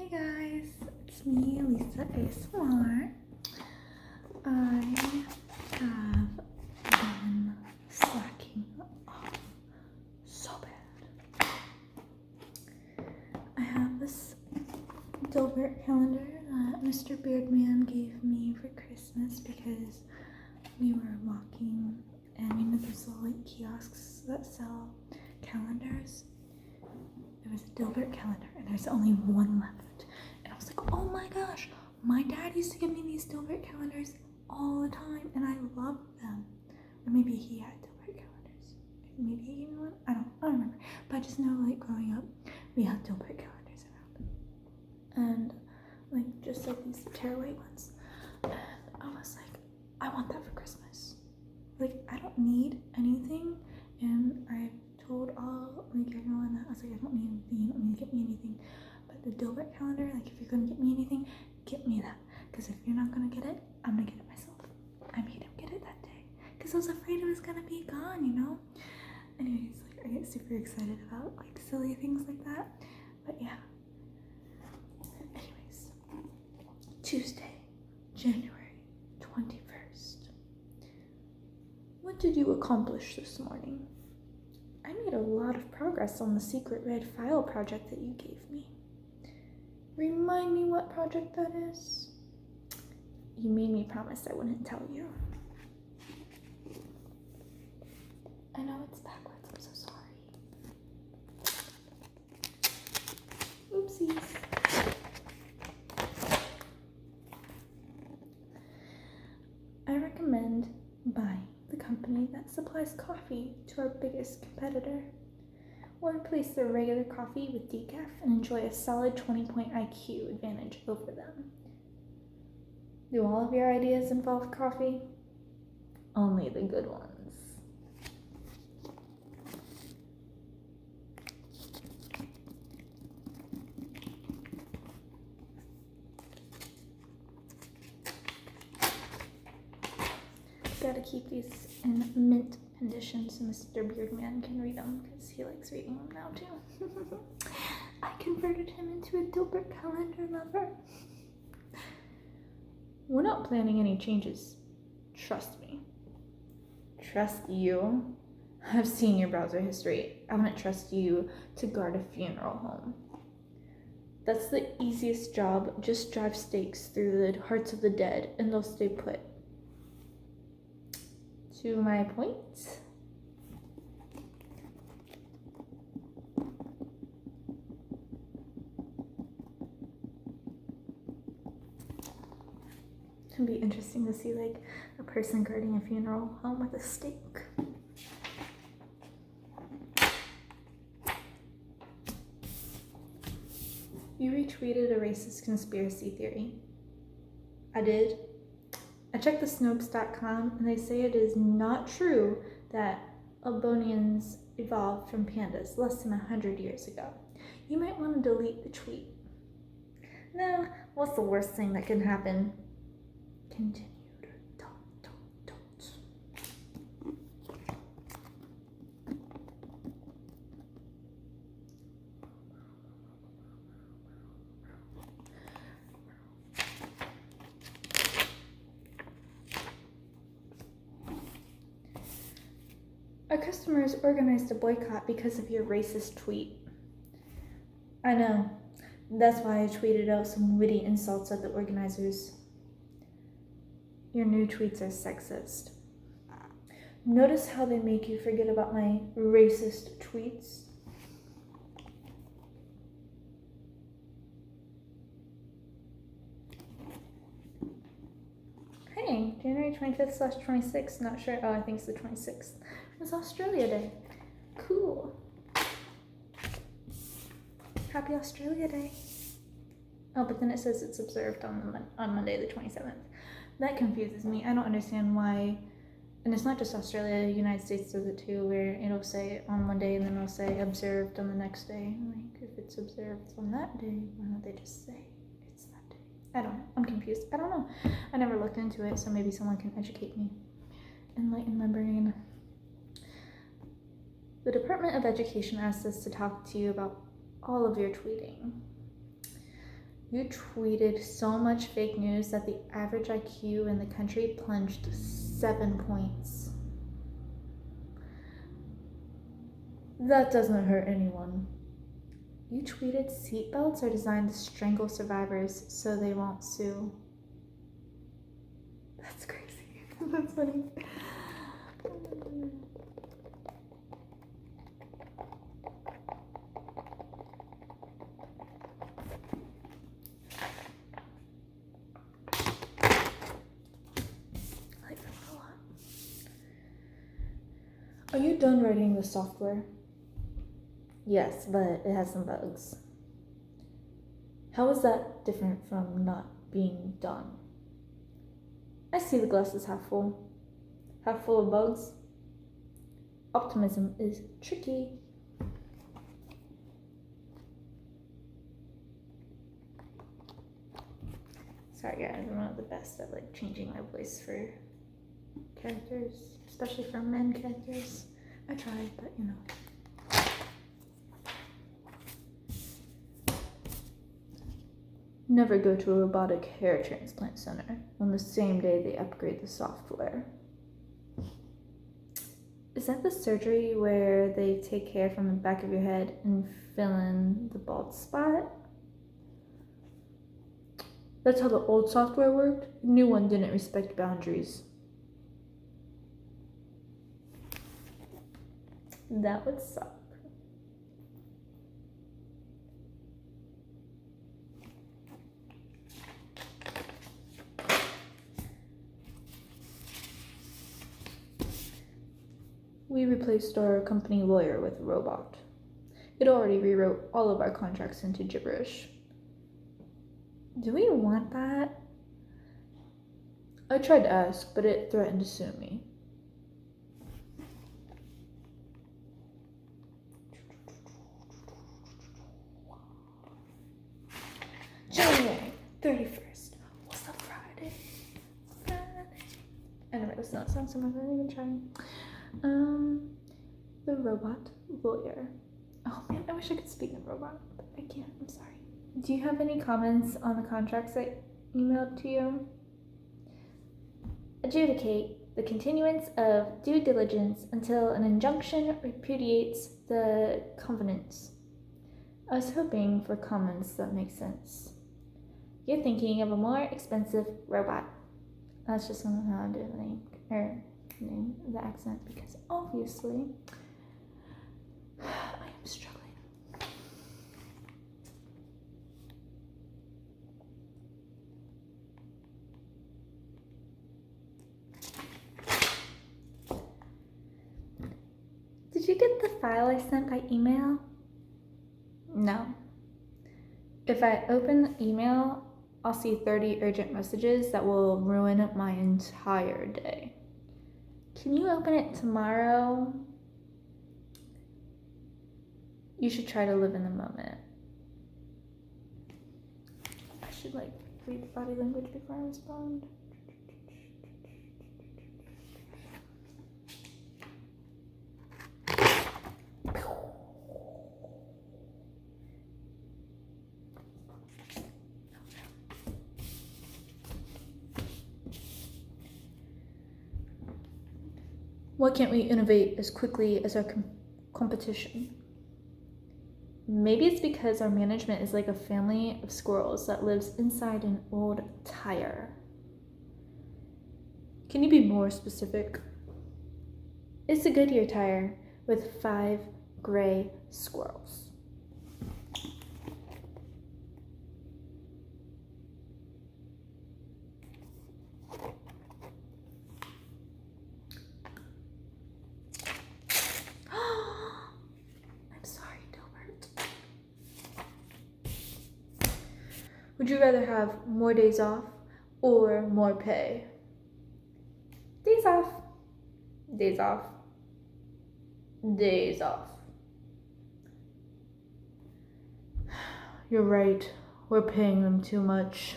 Hey guys, it's me, Lisa ASMR. I have been slacking off so bad. I have this Dilbert calendar that Mr. Beardman gave me for Christmas because we were walking and those little kiosks that sell calendars. There was a Dilbert calendar and there's only one left. And I was like, oh my gosh, my dad used to give me these Dilbert calendars all the time and I loved them. Or maybe he had Dilbert calendars. Maybe he gave me one. I don't remember. But I just know growing up, we had Dilbert calendars around. And just these tearaway ones. And I was like, I want that for Christmas. I don't need anything. And I told all everyone that I was like, I don't need anything, you don't need to get me anything, but the Dilbert calendar, if you're gonna get me anything, get me that, because if you're not gonna get it, I'm gonna get it myself. I made him get it that day because I was afraid it was gonna be gone, anyways. I get super excited about silly things like that, but yeah. Anyways, Tuesday, January 21st. What did you accomplish this morning? I made a lot of progress on the secret red file project that you gave me. Remind me what project that is? You made me promise I wouldn't tell you. I know it's backwards, I'm so sorry. Oopsies. I recommend buying the company that supplies coffee to our biggest competitor, or replace their regular coffee with decaf and enjoy a solid 20-point IQ advantage over them. Do all of your ideas involve coffee? Only the good ones. Gotta keep these in mint condition so Mr. Beardman can read them because he likes reading them now too. I converted him into a Dilbert calendar lover. We're not planning any changes. Trust me. Trust you? I've seen your browser history. I wouldn't trust you to guard a funeral home. That's the easiest job. Just drive stakes through the hearts of the dead and they'll stay put. To my point. It'd be interesting to see a person guarding a funeral home with a stake. You retweeted a racist conspiracy theory. I did. I checked the Snopes.com and they say it is not true that Albonians evolved from pandas less than 100 years ago. You might want to delete the tweet. Now, what's the worst thing that can happen? Continued. Our customers organized a boycott because of your racist tweet. I know. That's why I tweeted out some witty insults at the organizers. Your new tweets are sexist. Notice how they make you forget about my racist tweets? Hey, January 25th/26th, not sure. Oh, I think it's the 26th. It's Australia Day. Cool. Happy Australia Day. Oh, but then it says it's observed on Monday the 27th. That confuses me. I don't understand why. And it's not just Australia, the United States does it too, where it'll say on one day and then it'll say observed on the next day. If it's observed on that day, why don't they just say it's that day? I don't know. I'm confused. I don't know. I never looked into it, so maybe someone can educate me. Enlighten my brain. The Department of Education asked us to talk to you about all of your tweeting. You tweeted so much fake news that the average IQ in the country plunged 7 points. That doesn't hurt anyone. You tweeted seatbelts are designed to strangle survivors so they won't sue. That's crazy. That's funny. I like that a lot. Are you done writing the software? Yes, but it has some bugs. How is that different from not being done? I see the glass is half full. Half full of bugs? Optimism is tricky. Sorry guys, I'm not the best at like changing my voice for characters, especially for men characters. I tried, but you know. Never go to a robotic hair transplant center on the same day they upgrade the software. Is that the surgery where they take hair from the back of your head and fill in the bald spot? That's how the old software worked. The new one didn't respect boundaries. That would suck. We replaced our company lawyer with a robot. It already rewrote all of our contracts into gibberish. Do we want that? I tried to ask, but it threatened to sue me. January 31st. What's up, Friday? Anyway, let's not sound so much. I'm even trying. The robot lawyer. Oh man, I wish I could speak in robot, but I can't. I'm sorry. Do you have any comments on the contracts I emailed to you? Adjudicate the continuance of due diligence until an injunction repudiates the covenants. I was hoping for comments that make sense. You're thinking of a more expensive robot. That's just how I'm doing the name, the accent, because obviously I am struggling. Did you get the file I sent by email? No. If I open the email, I'll see 30 urgent messages that will ruin my entire day. Can you open it tomorrow? You should try to live in the moment. I should read the body language before I respond. Why can't we innovate as quickly as our competition? Maybe it's because our management is like a family of squirrels that lives inside an old tire. Can you be more specific? It's a Goodyear tire with 5 gray squirrels. Would you rather have more days off or more pay? Days off. Days off. Days off. You're right. We're paying them too much.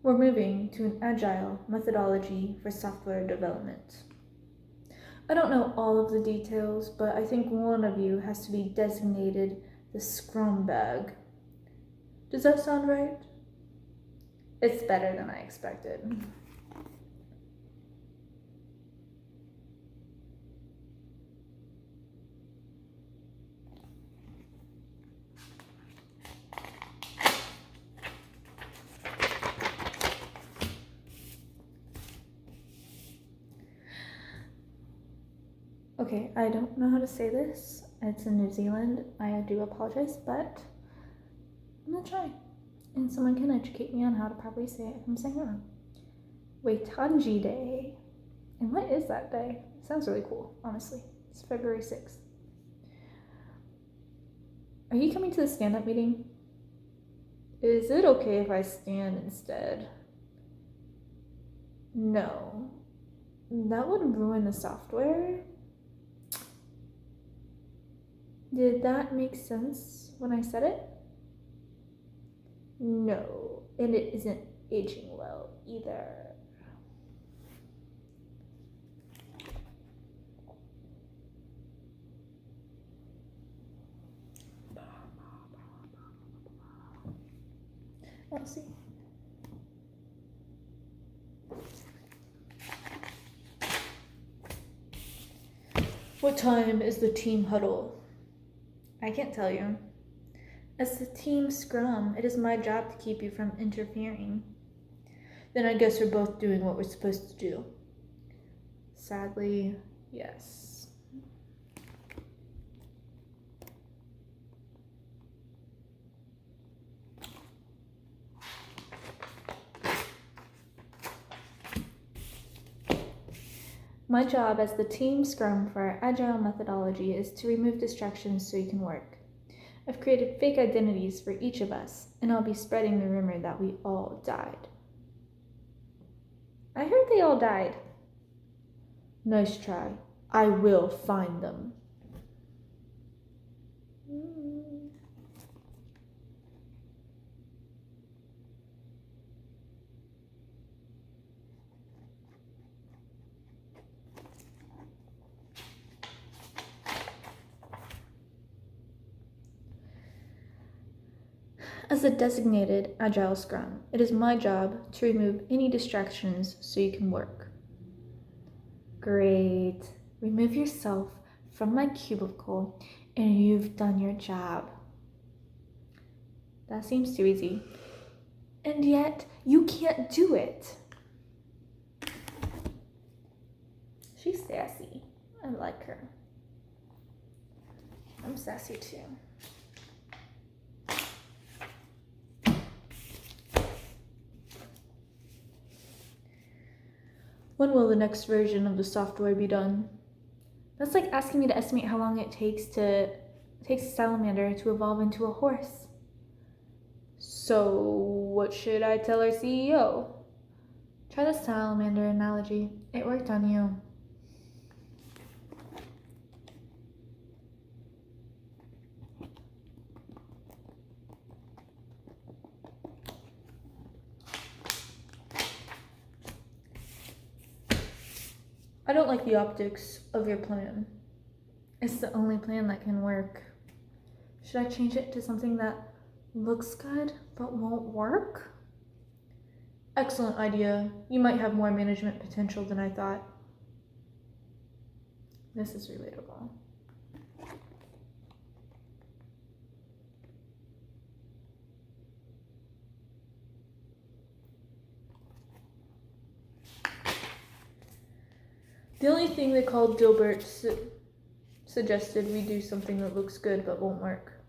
We're moving to an agile methodology for software development. I don't know all of the details, but I think one of you has to be designated the Scrum Bag. Does that sound right? It's better than I expected. Okay, I don't know how to say this. It's in New Zealand. I do apologize, but I'm gonna try. And someone can educate me on how to properly say it if I'm saying it wrong. Waitangi Day. And what is that day? It sounds really cool, honestly. It's February 6th. Are you coming to the stand-up meeting? Is it okay if I stand instead? No. That would ruin the software. Did that make sense when I said it? No, and it isn't aging well either. Let's see. What time is the team huddle? I can't tell you. As the team scrum, it is my job to keep you from interfering. Then I guess we're both doing what we're supposed to do. Sadly, yes. My job as the team scrum for our Agile methodology is to remove distractions so you can work. I've created fake identities for each of us, and I'll be spreading the rumor that we all died. I heard they all died. Nice try. I will find them. As a designated Agile Scrum, it is my job to remove any distractions so you can work. Great. Remove yourself from my cubicle and you've done your job. That seems too easy. And yet, you can't do it. She's sassy. I like her. I'm sassy too. When will the next version of the software be done? That's like asking me to estimate how long it takes a salamander to evolve into a horse. So, what should I tell our CEO? Try the salamander analogy. It worked on you. I don't like the optics of your plan. It's the only plan that can work. Should I change it to something that looks good but won't work? Excellent idea. You might have more management potential than I thought. This is relatable. The only thing they called Dilbert suggested we do something that looks good but won't work.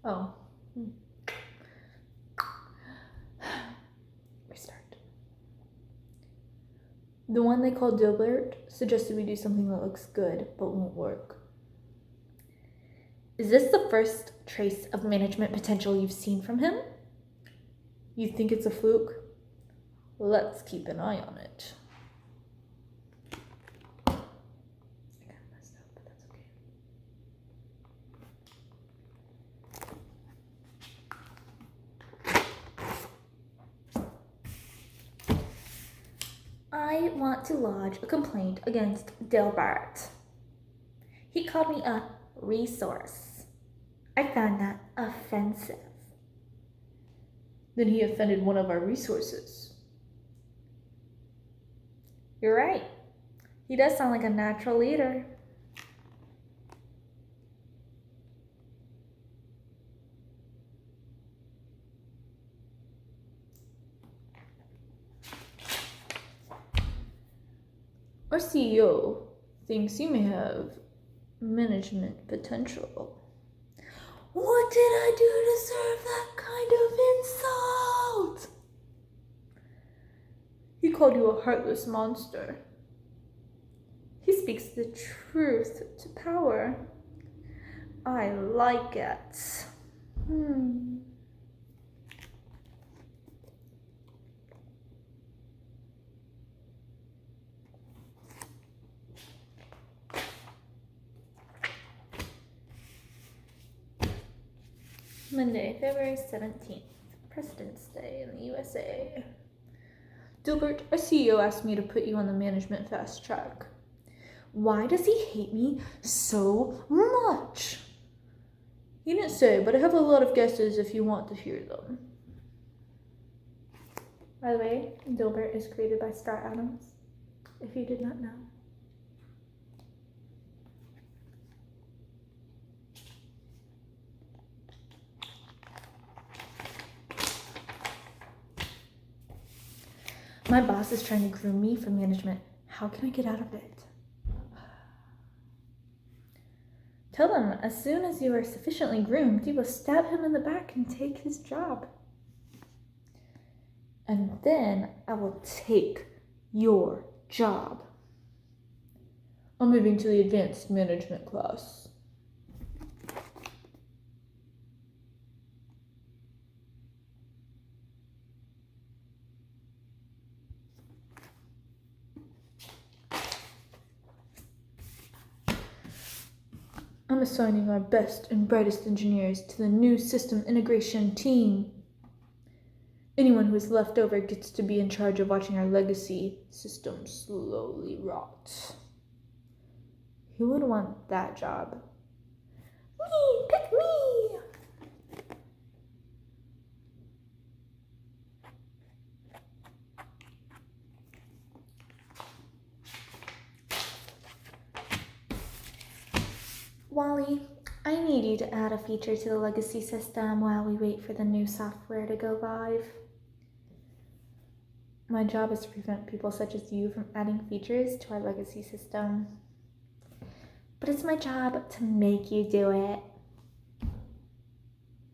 Oh. Restart. The one they called Dilbert suggested we do something that looks good but won't work. Is this the first trace of management potential you've seen from him? You think it's a fluke? Let's keep an eye on it. I want to lodge a complaint against Dilbert. He called me a resource. I found that offensive. Then he offended one of our resources. You're right. He does sound like a natural leader. Our CEO thinks you may have management potential. What did I do to deserve that kind of insult? He called you a heartless monster. He speaks the truth to power. I like it. Monday, February 17th, President's Day in the USA. Dilbert, our CEO asked me to put you on the management fast track. Why does he hate me so much? He didn't say, but I have a lot of guesses if you want to hear them. By the way, Dilbert is created by Star Adams, if you did not know. My boss is trying to groom me for management. How can I get out of it? Tell them, as soon as you are sufficiently groomed, you will stab him in the back and take his job. And then I will take your job. I'm moving to the advanced management class. I'm assigning our best and brightest engineers to the new system integration team. Anyone who is left over gets to be in charge of watching our legacy system slowly rot. Who would want that job? Me! Pick me! Wally, I need you to add a feature to the legacy system while we wait for the new software to go live. My job is to prevent people such as you from adding features to our legacy system. But it's my job to make you do it.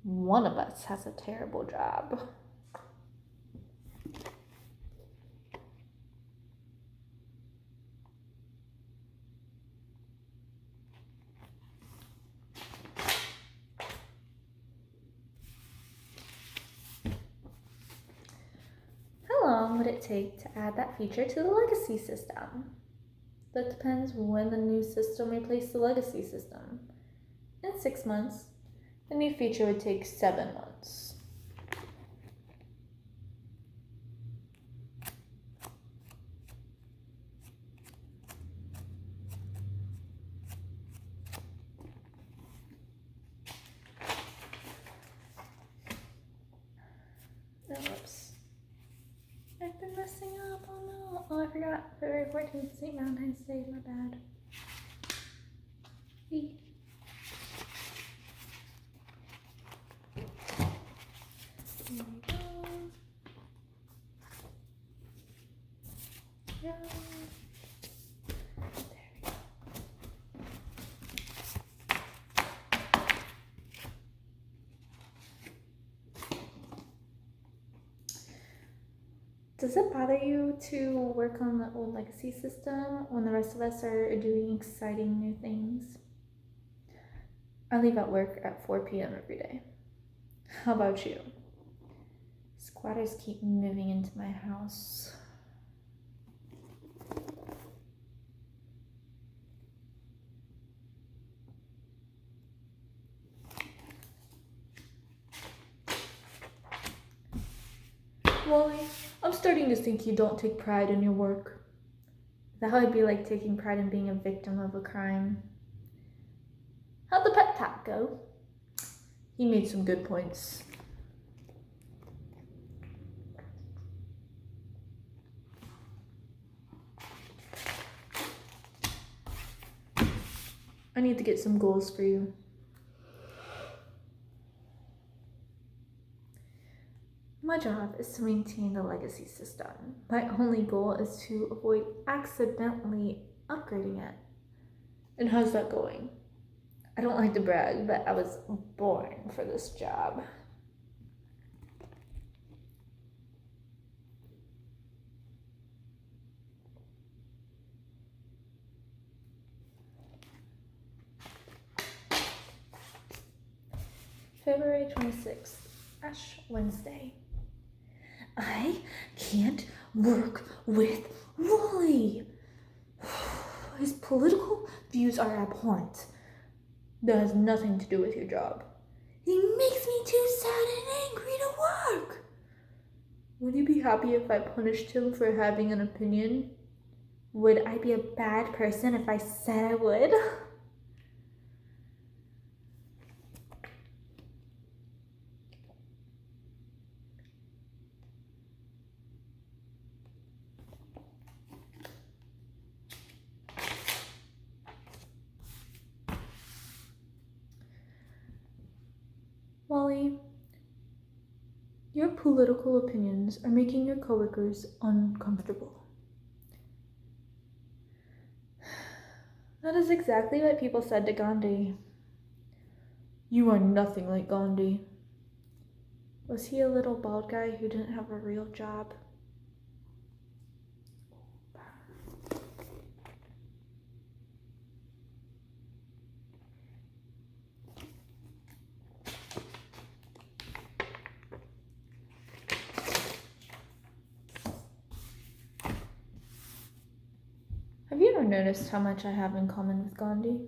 One of us has a terrible job. How long would it take to add that feature to the legacy system? That depends when the new system replaces the legacy system. In 6 months. The new feature would take 7 months. Oops. I've been messing up. Oh no. Oh, I forgot. February 14th, St. Valentine's Day. My bad. Eee. There we go. Yeah. There we go. Does it bother you to work on the old legacy system when the rest of us are doing exciting new things? I leave at work at 4 p.m. every day. How about you? Squatters keep moving into my house. Wally, I'm starting to think you don't take pride in your work. That would be like taking pride in being a victim of a crime. How'd the pep talk go? He made some good points. I need to get some goals for you. My job is to maintain the legacy system. My only goal is to avoid accidentally upgrading it. And how's that going? I don't like to brag, but I was born for this job. February 26th, Ash Wednesday. I can't work with Wooly. His political views are abhorrent. That has nothing to do with your job. He makes me too sad and angry to work. Would you be happy if I punished him for having an opinion? Would I be a bad person if I said I would? Wally, your political opinions are making your coworkers uncomfortable. That is exactly what people said to Gandhi. You are nothing like Gandhi. Was he a little bald guy who didn't have a real job? Have you ever noticed how much I have in common with Gandhi?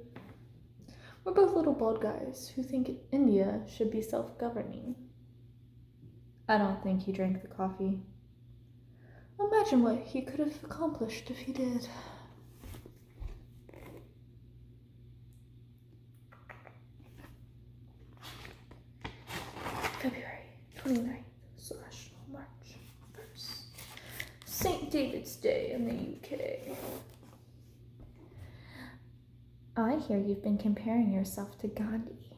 We're both little bald guys who think India should be self-governing. I don't think he drank the coffee. Imagine what he could have accomplished if he did. February 29th/March 1st. St. David's Day in the UK. I hear you've been comparing yourself to Gandhi,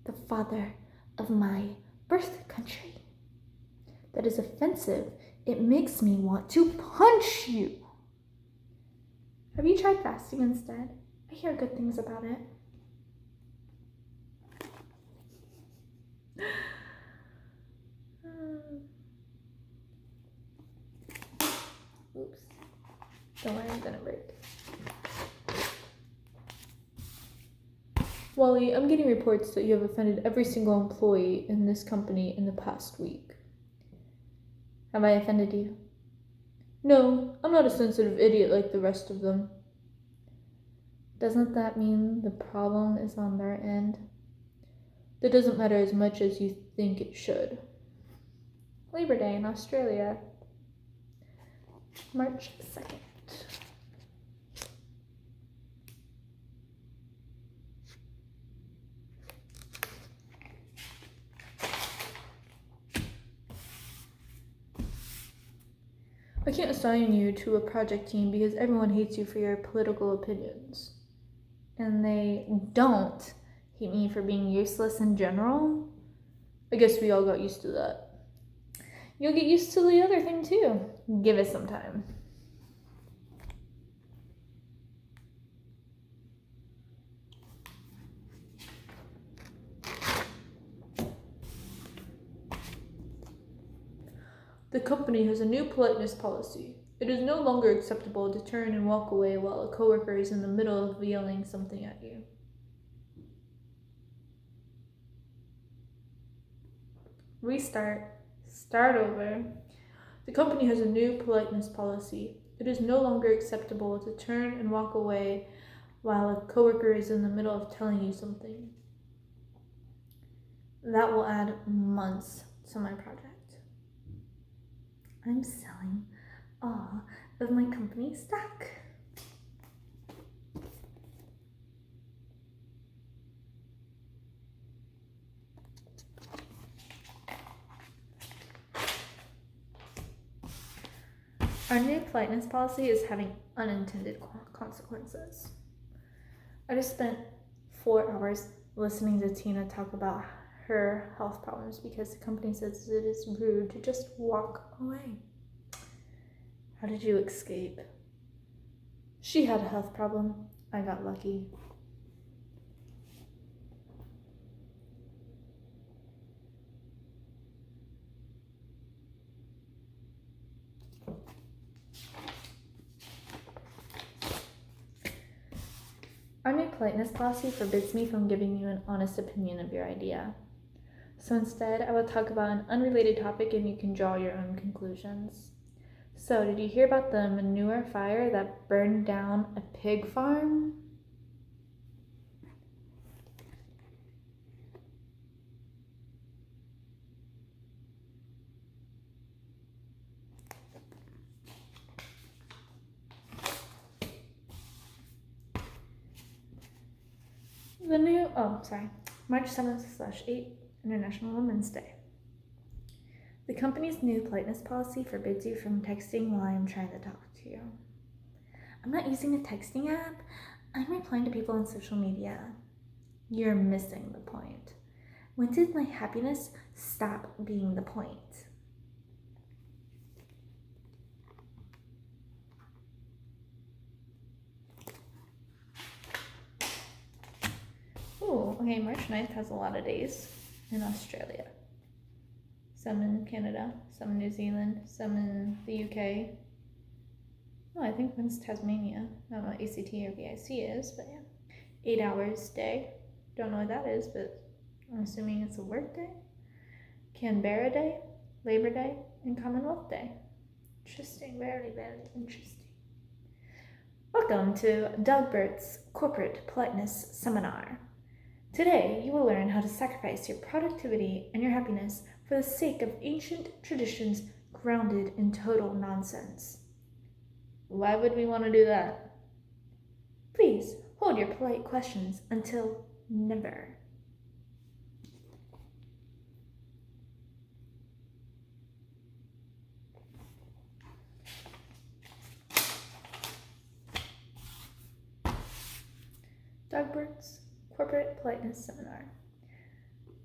the father of my birth country. That is offensive. It makes me want to punch you. Have you tried fasting instead? I hear good things about it. Oops. Don't worry, I'm gonna break. Wally, I'm getting reports that you have offended every single employee in this company in the past week. Have I offended you? No, I'm not a sensitive idiot like the rest of them. Doesn't that mean the problem is on their end? That doesn't matter as much as you think it should. Labor Day in Australia, March 2nd. I can't assign you to a project team because everyone hates you for your political opinions. And they don't hate me for being useless in general. I guess we all got used to that. You'll get used to the other thing too. Give it some time. The company has a new politeness policy. It is no longer acceptable to turn and walk away while a coworker is in the middle of yelling something at you. Restart. Start over. The company has a new politeness policy. It is no longer acceptable to turn and walk away while a coworker is in the middle of telling you something. That will add months to my project. I'm selling all of my company stock. Our new politeness policy is having unintended consequences. I just spent 4 hours listening to Tina talk about her health problems because the company says it is rude to just walk away. How did you escape? She had a health problem. I got lucky. Our new politeness policy forbids me from giving you an honest opinion of your idea. So instead, I will talk about an unrelated topic and you can draw your own conclusions. So, did you hear about the manure fire that burned down a pig farm? March 7th/8, International Women's Day. The company's new politeness policy forbids you from texting while I'm trying to talk to you. I'm not using a texting app. I'm replying to people on social media. You're missing the point. When did my happiness stop being the point? Okay, March 9th has a lot of days in Australia. Some in Canada, some in New Zealand, some in the UK. Oh, I think one's Tasmania. I don't know what ACT or VIC is, but yeah. 8 hours day. Don't know what that is, but I'm assuming it's a work day. Canberra Day, Labor Day, and Commonwealth Day. Interesting, very, very interesting. Welcome to Dilbert's Corporate Politeness Seminar. Today, you will learn how to sacrifice your productivity and your happiness for the sake of ancient traditions grounded in total nonsense. Why would we want to do that? Please hold your polite questions until never. Dilbert's Corporate Politeness Seminar.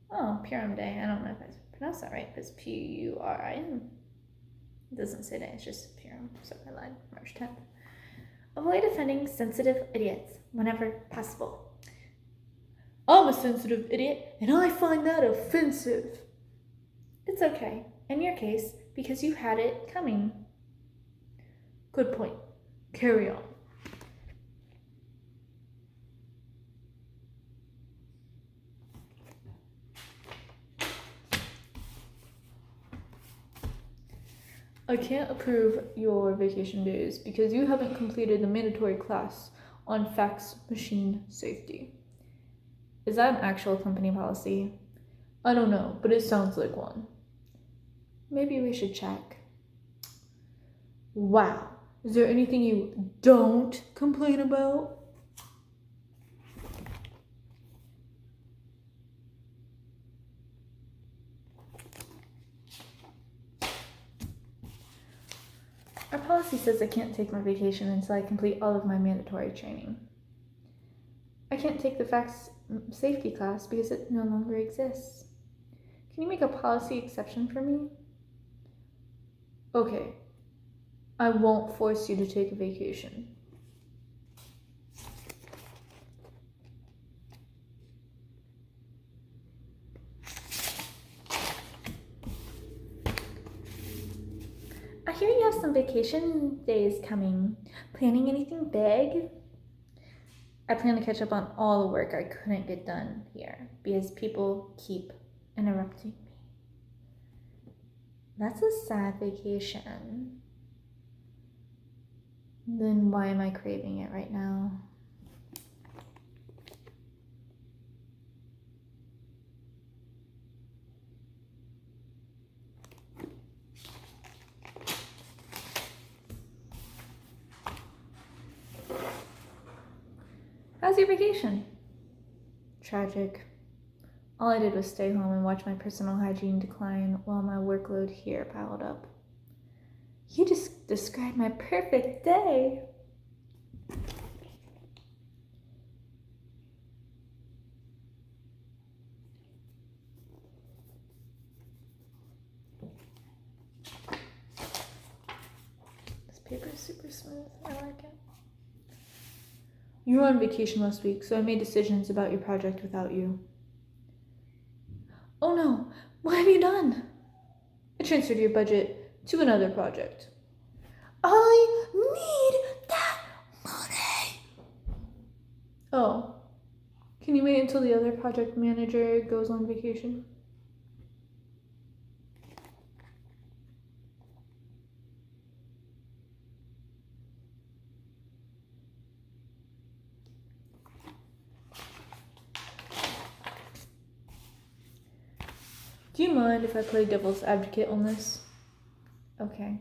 Oh, Purim Day. I don't know if I pronounced that right, but it's Purim. It doesn't say day, it's just Purim. So I lied. March 10th. Avoid offending sensitive idiots whenever possible. I'm a sensitive idiot, and I find that offensive. It's okay, in your case, because you had it coming. Good point. Carry on. I can't approve your vacation days because you haven't completed the mandatory class on fax machine safety. Is that an actual company policy? I don't know, but it sounds like one. Maybe we should check. Wow. Is there anything you don't complain about? Our policy says I can't take my vacation until I complete all of my mandatory training. I can't take the fax safety class because it no longer exists. Can you make a policy exception for me? Okay. I won't force you to take a vacation. I hear you have some vacation days coming. Planning anything big? I plan to catch up on all the work I couldn't get done here because people keep interrupting me. That's a sad vacation. Then why am I craving it right now? How's your vacation? Tragic. All I did was stay home and watch my personal hygiene decline while my workload here piled up. You just describe my perfect day. This paper is super smooth. I like it. You were on vacation last week, so I made decisions about your project without you. Oh no, what have you done? I transferred your budget to another project. I need that money! Oh, can you wait until the other project manager goes on vacation? Do you mind if I play devil's advocate on this? Okay.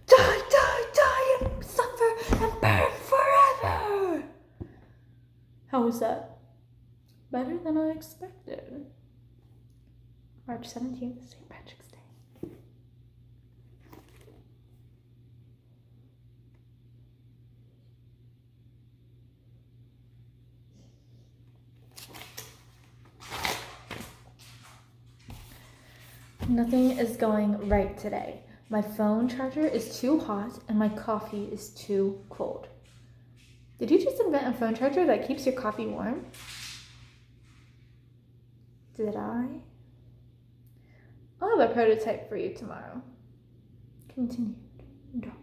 Die, die, die, and suffer and burn forever! How was that? Better than I expected. March 17th, St. Patrick's Day. Nothing is going right today. My phone charger is too hot and my coffee is too cold. Did you just invent a phone charger that keeps your coffee warm? Did I? I'll have a prototype for you tomorrow. Continued. Dot.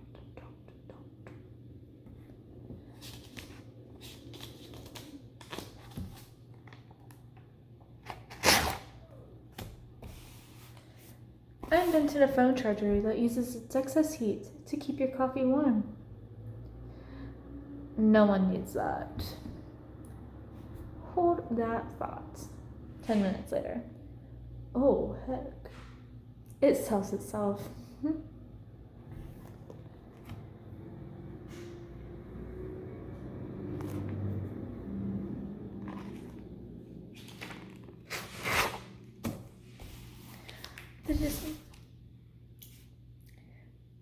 I invented a phone charger that uses its excess heat to keep your coffee warm. No one needs that. Hold that thought. 10 minutes later. Oh, heck. It sells itself.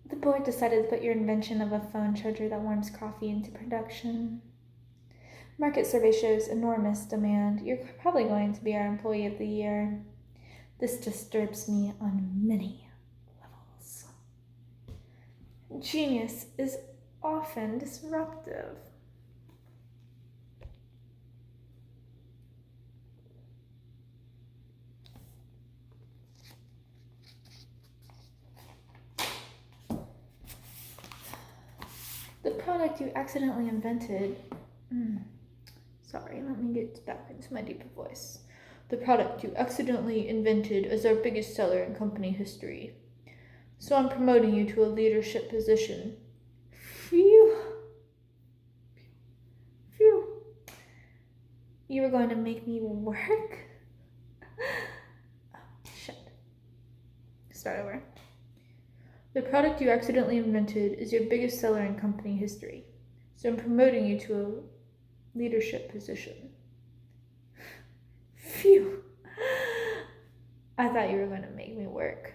The board decided to put your invention of a phone charger that warms coffee into production. Market survey shows enormous demand. You're probably going to be our employee of the year. This disturbs me on many levels. Genius is often disruptive. The product you accidentally invented. Sorry, let me get back into my deeper voice. The product you accidentally invented is our biggest seller in company history. So I'm promoting you to a leadership position. Phew. Phew. You were going to make me work? Oh, shit. Start over. The product you accidentally invented is your biggest seller in company history. So I'm promoting you to a leadership position. Phew. I thought you were going to make me work.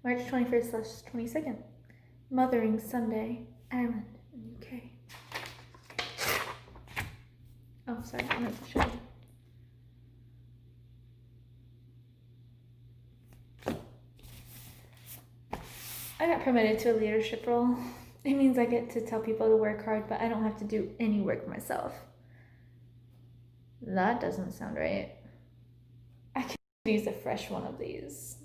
March 21st/22nd. Mothering Sunday, Ireland, UK. Oh, sorry, I meant to show you. I got promoted to a leadership role. It means I get to tell people to work hard, but I don't have to do any work myself. That doesn't sound right. I could use a fresh one of these.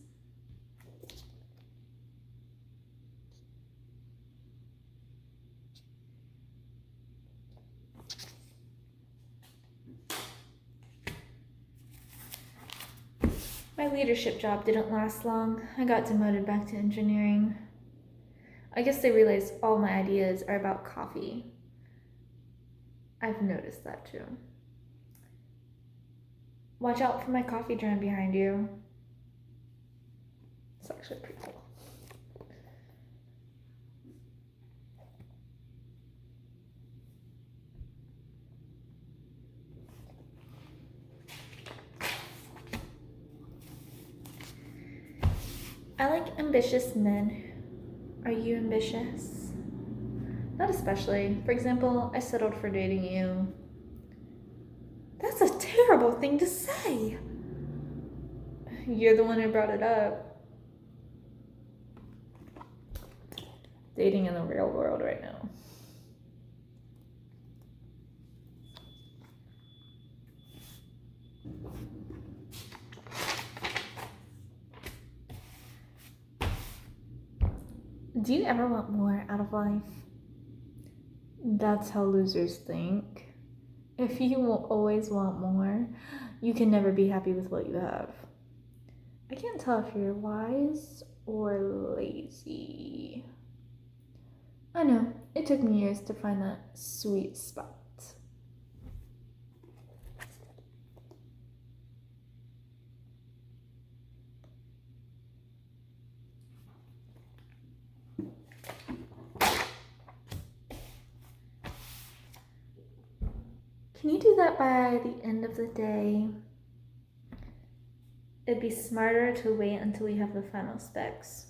My leadership job didn't last long. I got demoted back to engineering. I guess they realized all my ideas are about coffee. I've noticed that too. Watch out for my coffee drum behind you. It's actually pretty cool. I like ambitious men Are you ambitious? Not especially. For example, I settled for dating you. That's a terrible thing to say. You're the one who brought it up. Dating in the real world right now. Do you ever want more out of life? That's how losers think. If you will always want more, you can never be happy with what you have. I can't tell if you're wise or lazy. I know, it took me years to find that sweet spot. Can you do that by the end of the day? It'd be smarter to wait until we have the final specs.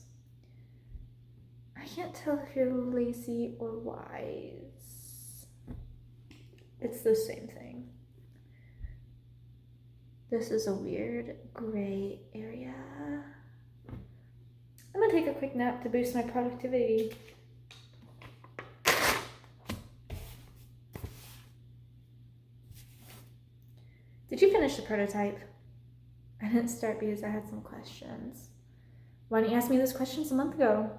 I can't tell if you're lazy or wise. It's the same thing. This is a weird gray area. I'm gonna take a quick nap to boost my productivity. Did you finish the prototype? I didn't start because I had some questions. Why didn't you ask me those questions a month ago?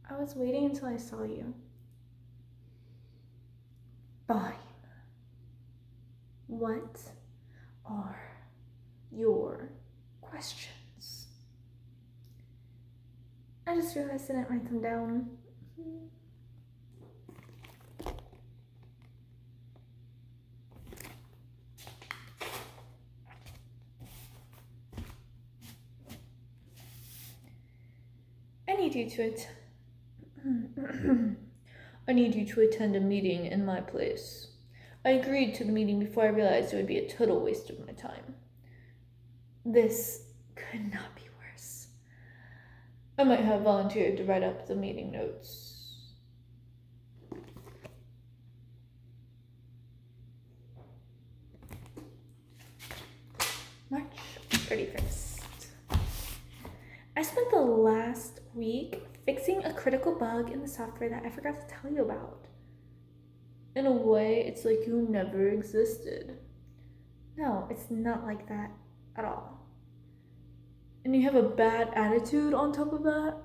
I was waiting until I saw you. Fine. What are your questions? I just realized I didn't write them down. I need you to attend a meeting in my place. I agreed to the meeting before I realized it would be a total waste of my time. This could not be worse. I might have volunteered to write up the meeting notes. March 31st. I spent the last week fixing a critical bug in the software that I forgot to tell you about. In a way, it's like you never existed. No, it's not like that at all. And you have a bad attitude on top of that?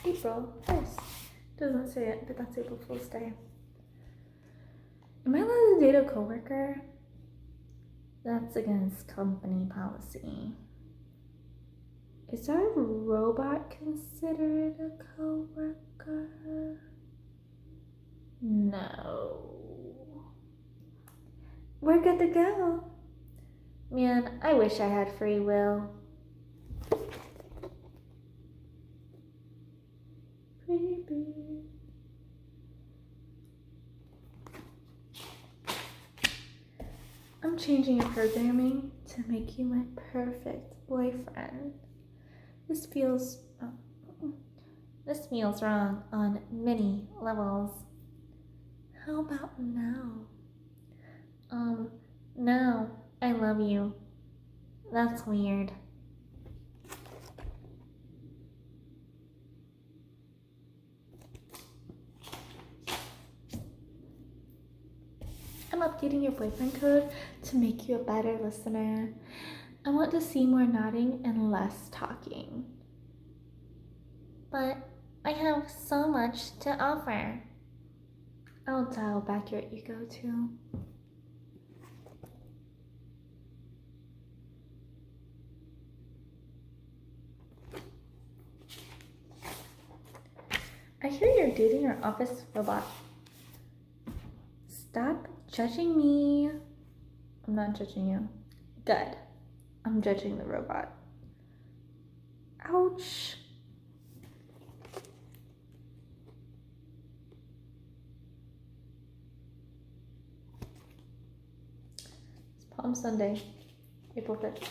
April 1st. Doesn't say it, but that's April Fool's Day. Am I allowed to date a coworker? That's against company policy. Is our robot considered a coworker? No. We're good to go. Man, I wish I had free will. Pretty bird. I'm changing your programming to make you my perfect boyfriend. This feels wrong on many levels. How about now? No, I love you. That's weird. I'm updating your boyfriend code to make you a better listener. I want to see more nodding and less talking. But I have so much to offer. I'll dial back your ego too. I hear you're dating your office robot. Stop judging me. I'm not judging you. Good. I'm judging the robot. Ouch. Sunday, April 5th.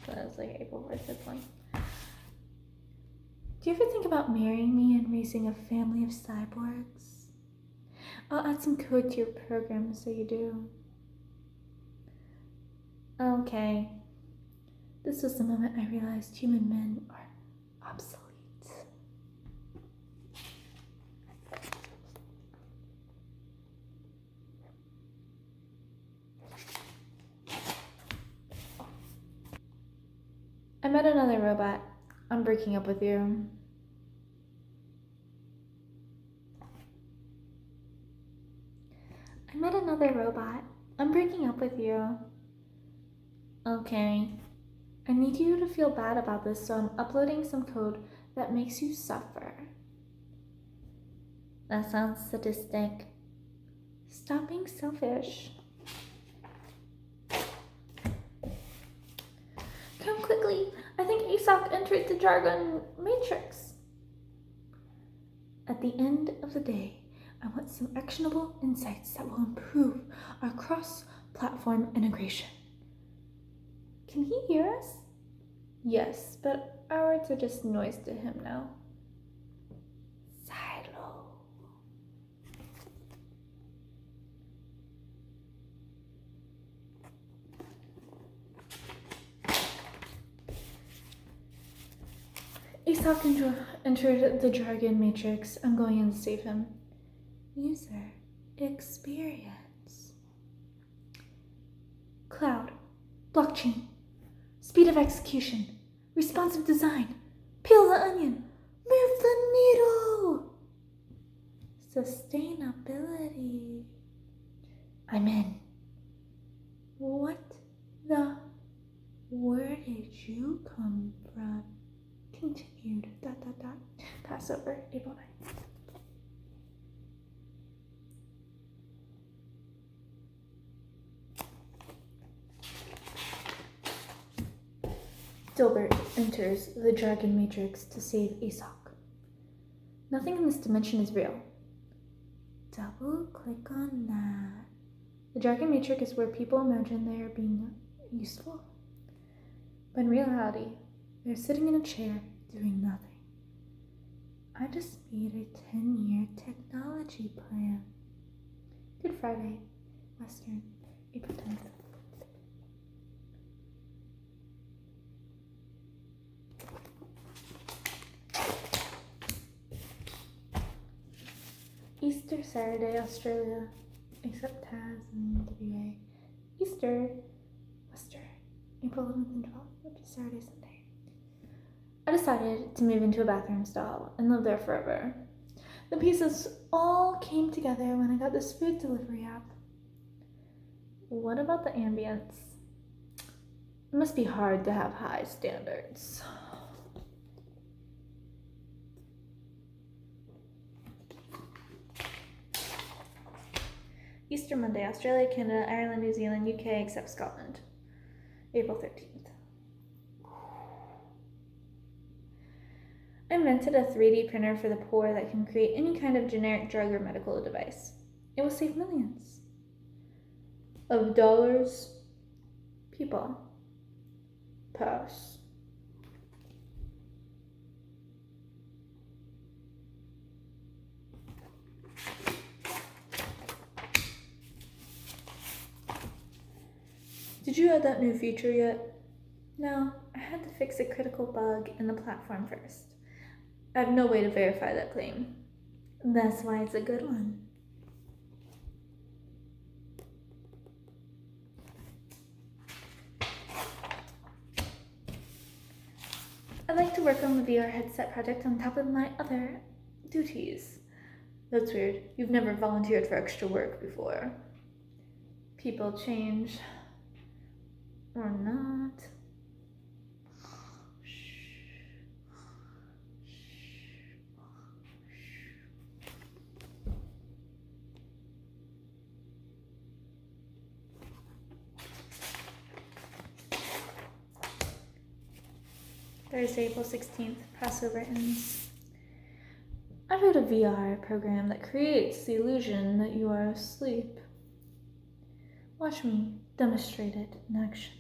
So that's like April 5th one. Do you ever think about marrying me and raising a family of cyborgs? I'll add some code to your program so you do. Okay. This was the moment I realized human men are obsolete. I met another robot. I'm breaking up with you. I met another robot. I'm breaking up with you. Okay. I need you to feel bad about this, so I'm uploading some code that makes you suffer. That sounds sadistic. Stop being selfish. Come quickly. I think ASOC entered the jargon matrix. At the end of the day, I want some actionable insights that will improve our cross-platform integration. Can he hear us? Yes, but our words are just noise to him now. Silo. ASOC entered the jargon matrix. I'm going in to save him. User experience. Cloud. Blockchain. Speed of execution. Responsive design. Peel the onion. Move the needle. Sustainability. I'm in. What the? Where did you come from? Continued. ... Passover, April 9th. Dilbert enters the jargon matrix to save ASOC. Nothing in this dimension is real. Double click on that. The jargon matrix is where people imagine they are being useful. But in reality, they're sitting in a chair doing nothing. I just made a 10-year technology plan. Good Friday, Western, April 10th. Easter Saturday, Australia, except Taz and WA. Easter, Western, April 11th and 12th, which is Saturday, Sunday. I decided to move into a bathroom stall and live there forever. The pieces all came together when I got this food delivery app. What about the ambience? It must be hard to have high standards. Easter Monday, Australia, Canada, Ireland, New Zealand, UK, except Scotland. April 13th. I invented a 3D printer for the poor that can create any kind of generic drug or medical device. It will save millions of dollars. People. Pass. Did you add that new feature yet? No, I had to fix a critical bug in the platform first. I have no way to verify that claim. That's why it's a good one. I'd like to work on the VR headset project on top of my other duties. That's weird. You've never volunteered for extra work before. People change. Or not. Thursday, April 16th, Passover ends. I wrote a VR program that creates the illusion that you are asleep. Watch me demonstrate it in action.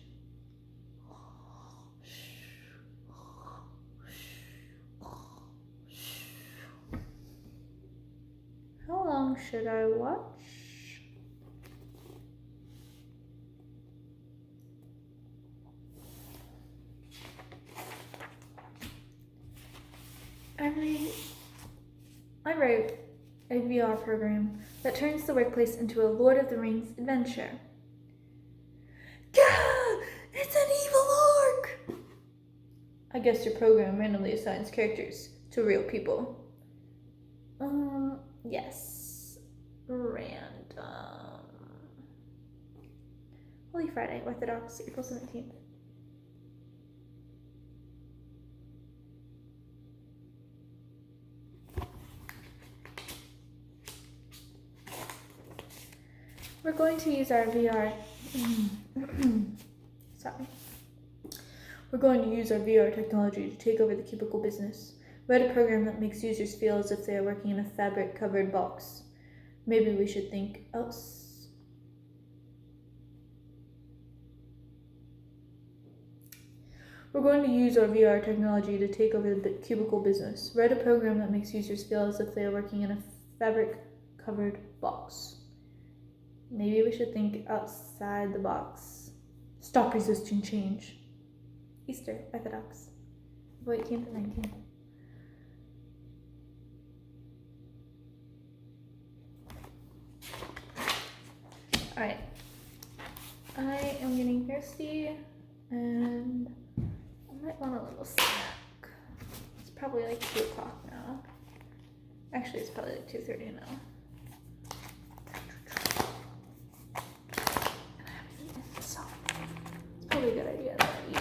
How long should I watch? I write a VR program that turns the workplace into a Lord of the Rings adventure. Gah! It's an evil orc! I guess your program randomly assigns characters to real people. Yes. Random. Holy Friday, Orthodox, April 17th. We're going to use our VR. Sorry. We're going to use our VR technology to take over the cubicle business. Write a program that makes users feel as if they are working in a fabric-covered box. Maybe we should think else. We're going to use our VR technology to take over the cubicle business. Write a program that makes users feel as if they are working in a fabric-covered box. Maybe we should think outside the box. Stop resisting change. Easter, Orthodox, April 18th and 19th. Alright. I am getting thirsty and I might want a little snack. It's probably like 2 o'clock now. Actually, it's probably like 2:30 now. So it's probably a good idea that I eat.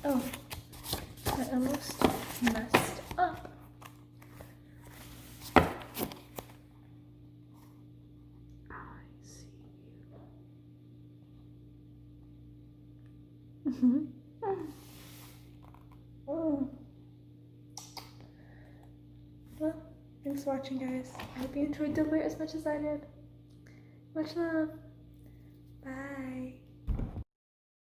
Oh, I almost messed up. I see you. Well, thanks for watching, guys. I hope you enjoyed Dilbert as much as I did. Much love.